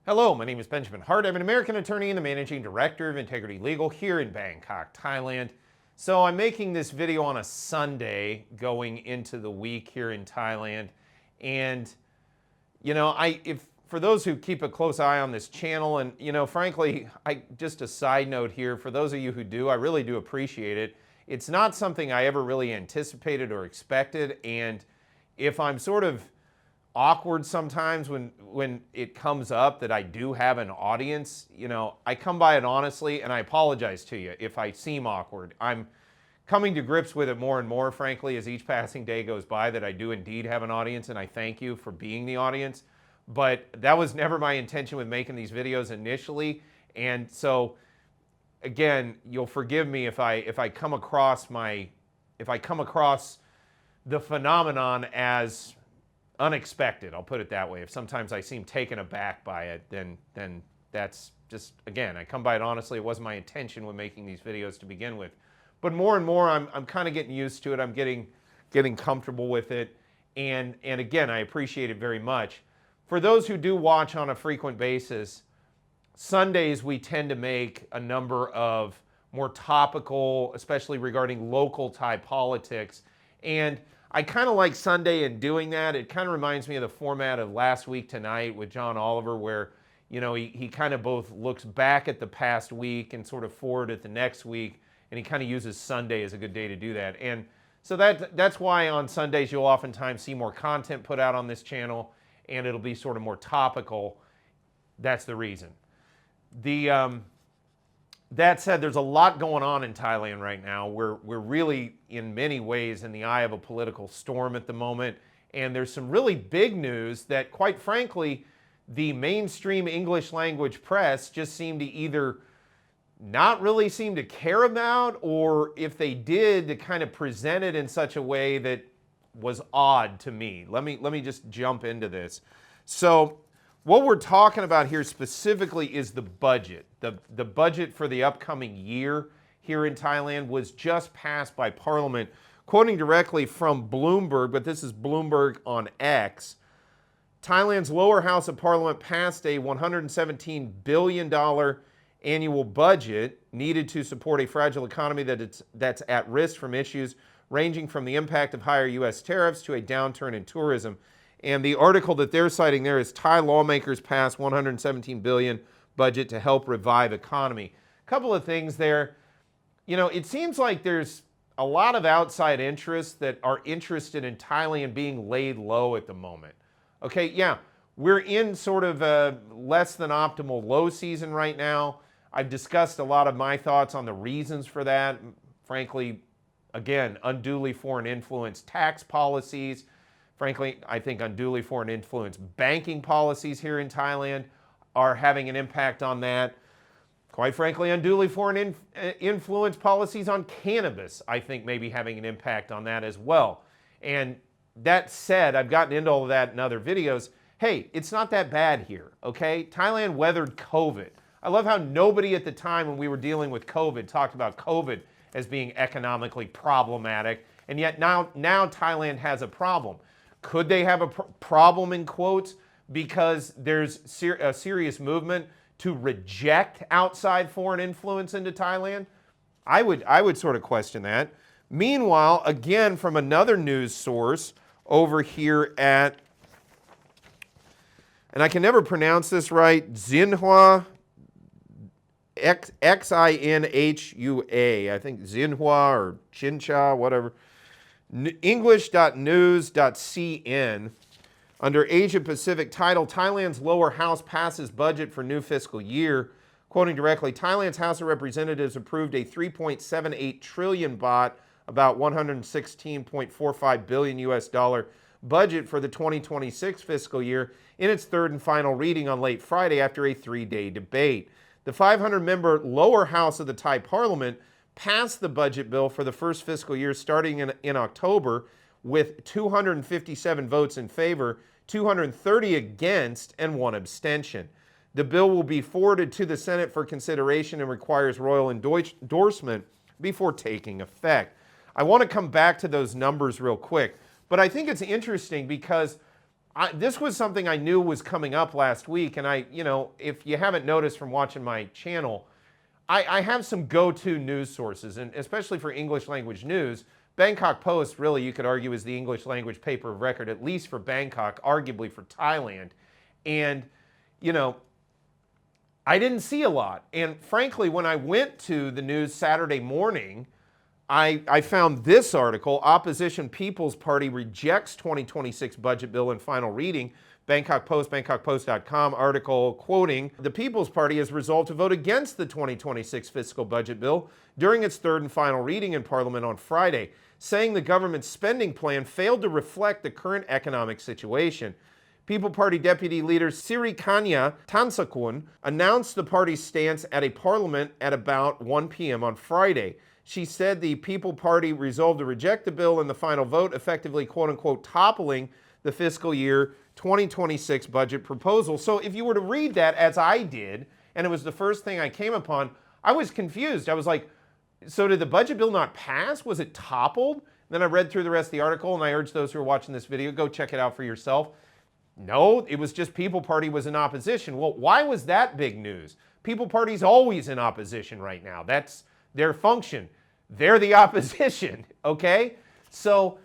Hello, my name is Benjamin Hart. I'm an American attorney and the managing director of Integrity Legal here in Bangkok, Thailand. So I'm making this video on a Sunday going into the week here in Thailand. And, for those who keep a close eye on this channel, and, frankly, just a side note here, for those of you who do, I really do appreciate it. It's not something I ever really anticipated or expected. And if I'm sort of awkward sometimes when it comes up that I do have an audience, I come by it honestly, and I apologize to you if I seem awkward. I'm coming to grips with it more and more, frankly, as each passing day goes by, that I do indeed have an audience, and I thank you for being the audience. But that was never my intention with making these videos initially, and so again, you'll forgive me if I come across the phenomenon as unexpected. I'll put it that way. If sometimes I seem taken aback by it, then that's just, again, I come by it honestly. It wasn't my intention when making these videos to begin with. But more and more, I'm kind of getting used to it. I'm getting comfortable with it. And again, I appreciate it very much. For those who do watch on a frequent basis, Sundays we tend to make a number of more topical, especially regarding local Thai politics. And I kind of like Sunday in doing that. It kind of reminds me of the format of Last Week Tonight with John Oliver, where he kind of both looks back at the past week and sort of forward at the next week, and he kind of uses Sunday as a good day to do that. And so that's why on Sundays you'll oftentimes see more content put out on this channel, and it'll be sort of more topical. That's the reason. That said, there's a lot going on in Thailand right now. We're really, in many ways, in the eye of a political storm at the moment. And there's some really big news that, quite frankly, the mainstream English language press just seem to either not really seem to care about, or if they did, to kind of present it in such a way that was odd to me. Let me just jump into this. So what we're talking about here specifically is the budget. The budget for the upcoming year here in Thailand was just passed by Parliament. Quoting directly from Bloomberg, but this is Bloomberg on X, Thailand's lower house of Parliament passed a $117 billion annual budget needed to support a fragile economy that's at risk from issues ranging from the impact of higher U.S. tariffs to a downturn in tourism. And the article that they're citing there is Thai lawmakers passed $117 billion budget to help revive economy. A couple of things there. It seems like there's a lot of outside interests that are interested in Thailand being laid low at the moment. Okay, yeah, we're in sort of a less than optimal low season right now. I've discussed a lot of my thoughts on the reasons for that. Frankly, again, unduly foreign influence tax policies. Frankly, I think unduly foreign influence banking policies here in Thailand are having an impact on that. Quite frankly, unduly foreign influence policies on cannabis, I think, may be having an impact on that as well. And that said, I've gotten into all of that in other videos. Hey, it's not that bad here, okay? Thailand weathered COVID. I love how nobody at the time when we were dealing with COVID talked about COVID as being economically problematic, and yet now Thailand has a problem. Could they have a problem, in quotes, because there's a serious movement to reject outside foreign influence into Thailand? I would sort of question that. Meanwhile, again, from another news source over here at, and I can never pronounce this right, Xinhua, Xinhua, I think Xinhua or Chincha, whatever. English.news.cn, under Asia Pacific title, Thailand's lower house passes budget for new fiscal year. Quoting directly, Thailand's House of Representatives approved a 3.78 trillion baht, about 116.45 billion US dollar budget for the 2026 fiscal year in its third and final reading on late Friday after a 3-day debate. The 500-member lower house of the Thai parliament passed the budget bill for the first fiscal year starting in October with 257 votes in favor, 230 against, and 1 abstention. The bill will be forwarded to the Senate for consideration and requires royal endorsement before taking effect. I want to come back to those numbers real quick, but I think it's interesting because this was something I knew was coming up last week, and if you haven't noticed from watching my channel, I have some go-to news sources, and especially for English language news. Bangkok Post, really, you could argue, is the English language paper of record, at least for Bangkok, arguably for Thailand. And, I didn't see a lot. And frankly, when I went to the news Saturday morning, I found this article: Opposition People's Party rejects 2026 budget bill in final reading. Bangkok Post, BangkokPost.com article quoting, the People's Party has resolved to vote against the 2026 fiscal budget bill during its third and final reading in Parliament on Friday, saying the government's spending plan failed to reflect the current economic situation. People Party Deputy Leader Siri Kanya Tansakun announced the party's stance at a parliament at about 1 p.m. on Friday. She said the People Party resolved to reject the bill in the final vote, effectively, quote-unquote, toppling the fiscal year 2026 budget proposal. So if you were to read that, as I did, and it was the first thing I came upon, I was confused. I was like, so did the budget bill not pass? Was it toppled? Then I read through the rest of the article, and I urge those who are watching this video, go check it out for yourself. No, it was just People Party was in opposition. Well, why was that big news? People Party's always in opposition right now. That's their function. They're the opposition, okay? So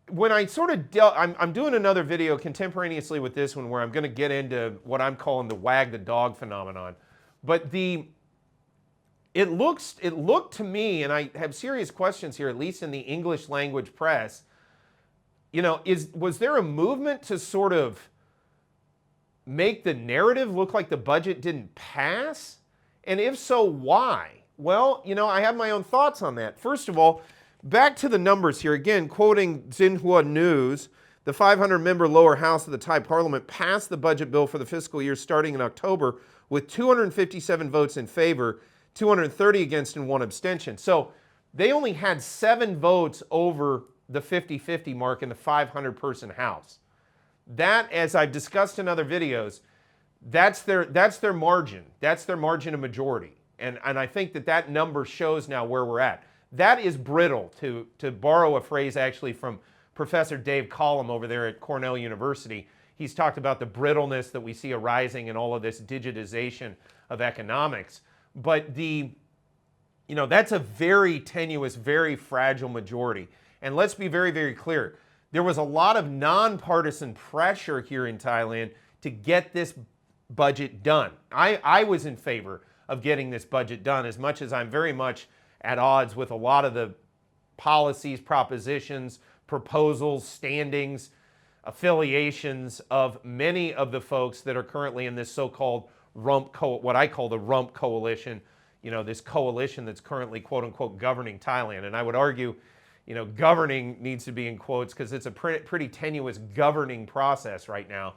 when I sort of I'm doing another video contemporaneously with this one where I'm going to get into what I'm calling the wag the dog phenomenon. But it looked to me, and I have serious questions here, at least in the English language press, was there a movement to sort of make the narrative look like the budget didn't pass? And if so, why? Well, I have my own thoughts on that. First of all, back to the numbers here. Again, quoting Xinhua News, the 500-member lower house of the Thai parliament passed the budget bill for the fiscal year starting in October with 257 votes in favor, 230 against, and 1 abstention. So they only had 7 votes over the 50-50 mark in the 500-person house. That, as I've discussed in other videos, that's their margin. That's their margin of majority. And I think that number shows now where we're at. That is brittle, to borrow a phrase actually from Professor Dave Collum over there at Cornell University. He's talked about the brittleness that we see arising in all of this digitization of economics. But that's a very tenuous, very fragile majority. And let's be very, very clear. There was a lot of nonpartisan pressure here in Thailand to get this budget done. I was in favor of getting this budget done, as much as I'm very much at odds with a lot of the policies, propositions, proposals, standings, affiliations of many of the folks that are currently in this so-called what I call the rump coalition, this coalition that's currently, quote-unquote, governing Thailand. And I would argue, governing needs to be in quotes because it's a pretty tenuous governing process right now.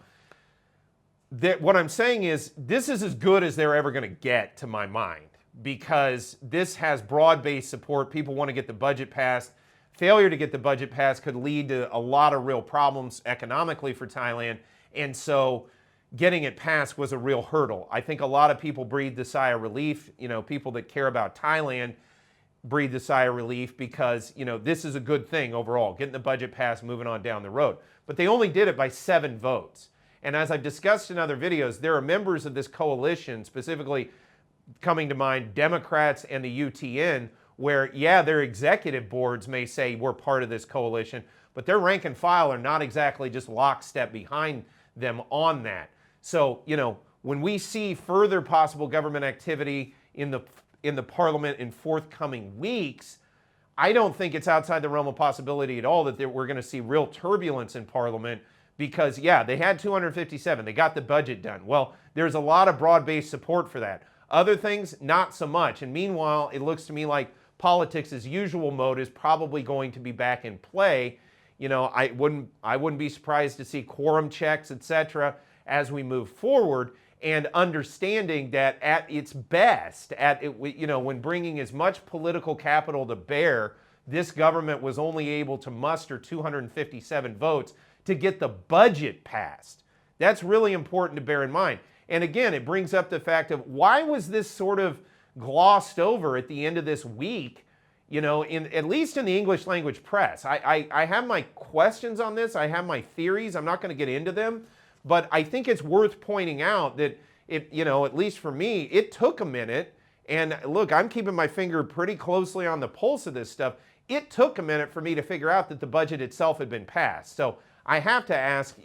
What I'm saying is this is as good as they're ever going to get, to my mind, because this has broad-based support. People want to get the budget passed. Failure to get the budget passed could lead to a lot of real problems economically for Thailand, and so getting it passed was a real hurdle. I think a lot of people breathed a sigh of relief. People that care about Thailand breathed a sigh of relief because, this is a good thing overall, getting the budget passed, moving on down the road. But they only did it by 7 votes. And as I've discussed in other videos, there are members of this coalition, specifically coming to mind Democrats and the UTN, where, their executive boards may say we're part of this coalition, but their rank and file are not exactly just lockstep behind them on that. So, when we see further possible government activity in the parliament in forthcoming weeks, I don't think it's outside the realm of possibility at all that we're going to see real turbulence in parliament because, they had 257. They got the budget done. Well, there's a lot of broad-based support for that. Other things, not so much. And meanwhile, it looks to me like politics as usual mode is probably going to be back in play. I wouldn't be surprised to see quorum checks, etc., as we move forward, and understanding that at its best, when bringing as much political capital to bear, this government was only able to muster 257 votes to get the budget passed. That's really important to bear in mind. And again, it brings up the fact of why was this sort of glossed over at the end of this week, at least in the English language press. I have my questions on this. I have my theories. I'm not going to get into them, but I think it's worth pointing out that at least for me, it took a minute. And look, I'm keeping my finger pretty closely on the pulse of this stuff. It took a minute for me to figure out that the budget itself had been passed. So I have to ask,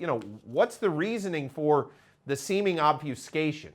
what's the reasoning for the seeming obfuscation?